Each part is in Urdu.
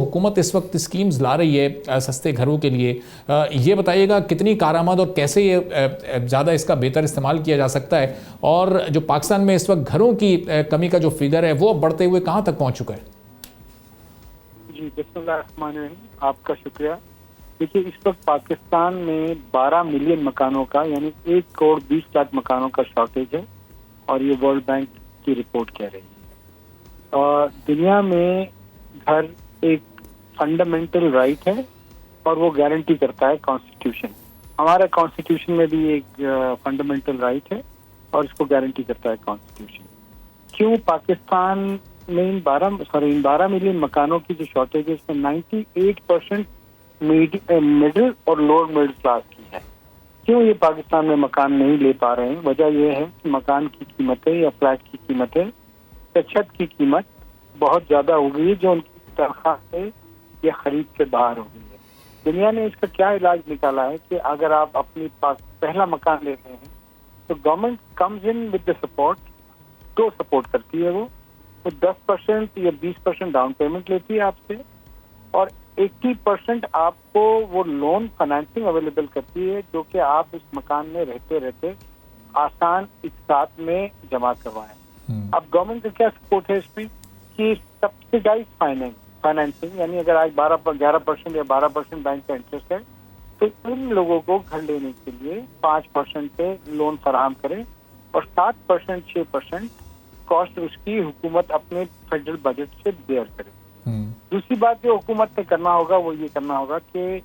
حکومت اس وقت اسکیمز لا رہی ہے سستے گھروں کے لیے، یہ بتائیے گا کتنی کارآمد اور کیسے یہ زیادہ اس کا بہتر استعمال کیا جا سکتا ہے، اور جو پاکستان میں اس وقت گھروں کی کمی کا جو فگر ہے وہ بڑھتے ہوئے کہاں تک پہنچ چکا ہے؟ جی بسم اللہ الرحمن الرحیم، آپ کا شکریہ۔ دیکھیے اس وقت پاکستان میں 12 ملین مکانوں کا یعنی 1 کروڑ 20 لاکھ مکانوں کا شارٹیج ہے، اور یہ ورلڈ بینک کی رپورٹ کہہ رہی ہے۔ اور دنیا میں گھر ایک فنڈامنٹل رائٹ ہے اور وہ گارنٹی کرتا ہے کانسٹیٹیوشن۔ ہمارا کانسٹیٹیوشن میں بھی ایک فنڈامنٹل رائٹ ہے اور اس کو گارنٹی کرتا ہے کانسٹیٹیوشن۔ کیوں پاکستان میں ان 12 ملین مکانوں کی جو شارٹیج ہے اس میں 98% مڈل اور لوور مڈل کلاس کی ہے۔ کیوں یہ پاکستان میں مکان نہیں لے پا رہے ہیں؟ وجہ یہ ہے کہ مکان کی قیمتیں یا فلیٹ کی قیمتیں یا چھت کی قیمت بہت زیادہ ہو گئی ہے جو ان کی تنخواہ سے یا خرید سے باہر ہو گئی ہے۔ دنیا نے اس کا کیا علاج نکالا ہے کہ اگر آپ اپنی پاس پہلا مکان لیتے ہیں تو government comes in with the support, تو سپورٹ کرتی ہے وہ 10% یا 20% ڈاؤن پیمنٹ لیتی ہے آپ سے، اور 80% آپ کو وہ لون فائنینسنگ اویلیبل کرتی ہے جو کہ آپ اس مکان میں رہتے رہتے آسان اقساط میں جمع کروائیں۔ اب گورنمنٹ کا کیا سپورٹ ہے اس میں کہ سبسیڈائز فائنینسنگ، یعنی اگر آج 11% یا 12% بینک کا انٹرسٹ ہے تو ان لوگوں کو گھر لینے کے لیے 5% پہ لون فراہم کرے، اور 7% 6% کاسٹ اس کی حکومت اپنے فیڈرل بجٹ سے بیئر کرے۔ دوسری بات جو حکومت نے کرنا ہوگا وہ یہ کرنا ہوگا کہ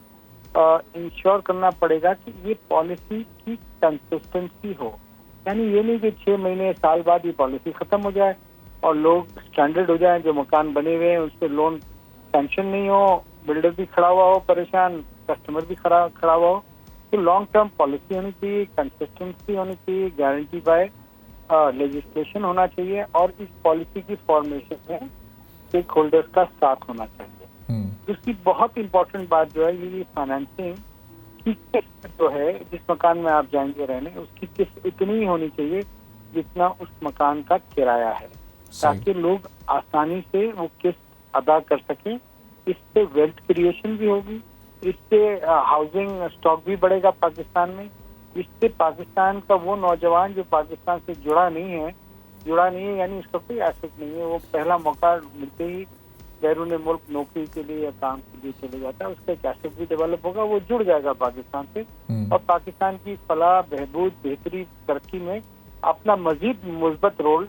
انشور کرنا پڑے گا کہ یہ پالیسی کی کنسسٹنسی ہو، یعنی یہ نہیں کہ 6 مہینے سال بعد یہ پالیسی ختم ہو جائے اور لوگ اسٹینڈرڈ ہو جائیں، جو مکان بنے ہوئے ہیں اس پہ لون سینکشن نہیں ہو، بلڈر بھی کھڑا ہوا ہو پریشان، کسٹمر بھی کھڑا ہوا ہو۔ تو لانگ ٹرم پالیسی ہونی چاہیے، کنسسٹنسی ہونی چاہیے، گارنٹی بائی لیجسلیشن ہونا چاہیے، اور اس پالیسی کی فارمیشن میں اسٹیک ہولڈرز کا ساتھ ہونا چاہیے۔ اس کی بہت امپورٹنٹ بات جو ہے یہ فائنینسنگ کی قسط جو ہے جس مکان میں آپ جائیں گے رہنے، اس کی قسط اتنی ہی ہونی چاہیے جتنا اس مکان کا کرایہ ہے، تاکہ لوگ آسانی سے وہ قسط ادا کر سکیں۔ اس سے ویلتھ کریشن بھی ہوگی، اس سے ہاؤسنگ اسٹاک بھی بڑھے گا پاکستان میں، اس سے پاکستان کا وہ نوجوان جو پاکستان سے جڑا نہیں ہے یعنی اس کا کوئی ایسٹ نہیں ہے، وہ پہلا موقع ملتے ہی بیرون ملک نوکری کے لیے یا کام کے لیے چلے جاتا ہے، اس کا ایک ایسٹ بھی ڈیولپ ہوگا، وہ جڑ جائے گا پاکستان سے، اور پاکستان کی فلاح بہبود بہتری ترقی میں اپنا مزید مثبت رول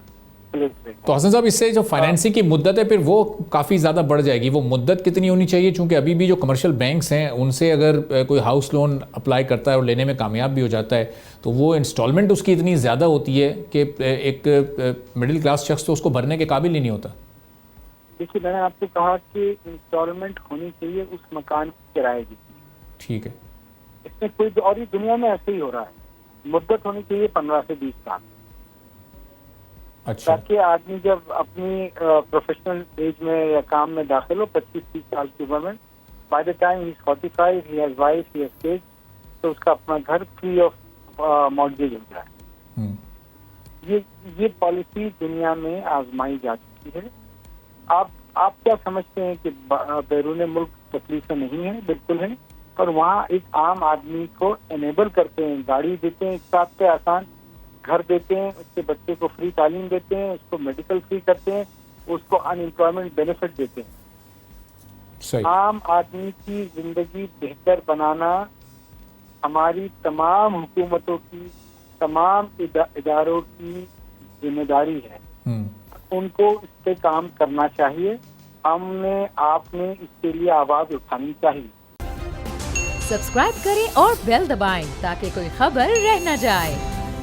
پلے کرے گا۔ تو حسن صاحب اس سے جو فائنینسنگ کی مدت ہے پھر وہ کافی زیادہ بڑھ جائے گی، وہ مدت کتنی ہونی چاہیے؟ چونکہ ابھی بھی جو کمرشل بینکس ہیں ان سے اگر کوئی ہاؤس لون اپلائی کرتا ہے اور لینے میں کامیاب بھی ہو جاتا ہے تو وہ انسٹالمنٹ اس کی اتنی زیادہ ہوتی ہے کہ ایک مڈل کلاس شخص تو اس کو بھرنے کے قابل ہی نہیں ہوتا۔ دیکھیے میں نے آپ کو کہا کہ انسٹالمنٹ ہونی چاہیے اس مکان کی کرائے کی، ٹھیک ہے، اس میں کوئی، اور یہ دنیا میں ایسے ہی ہو رہا ہے، مدت ہونی چاہیے 15 سے 20 سال، اچھا، تاکہ آدمی جب اپنی پروفیشنل ایج میں یا کام میں داخل ہو 25-30 سال کی عمر میں، by the time he is 45 he has wife he has kids, تو اس کا اپنا گھر فری آف مارگیج ہو جائے۔ یہ پالیسی دنیا میں آزمائی جا چکی ہے۔ آپ کیا سمجھتے ہیں کہ بیرون ملک تکلیفیں نہیں ہیں؟ بالکل ہیں، اور وہاں ایک عام آدمی کو انیبل کرتے ہیں، گاڑی دیتے ہیں ایک ساتھ پہ آسان، گھر دیتے ہیں، اس کے بچے کو فری تعلیم دیتے ہیں، اس کو میڈیکل فری کرتے ہیں، اس کو ان امپلائمنٹ بینیفٹ دیتے ہیں۔ عام آدمی کی زندگی بہتر بنانا ہماری تمام حکومتوں کی، تمام اداروں کی ذمہ داری ہے، ان کو اس پہ کام کرنا چاہیے، آپ نے اس کے لیے آواز اٹھانی چاہیے۔ سبسکرائب کریں اور بیل دبائیں تاکہ کوئی خبر رہ نہ جائے۔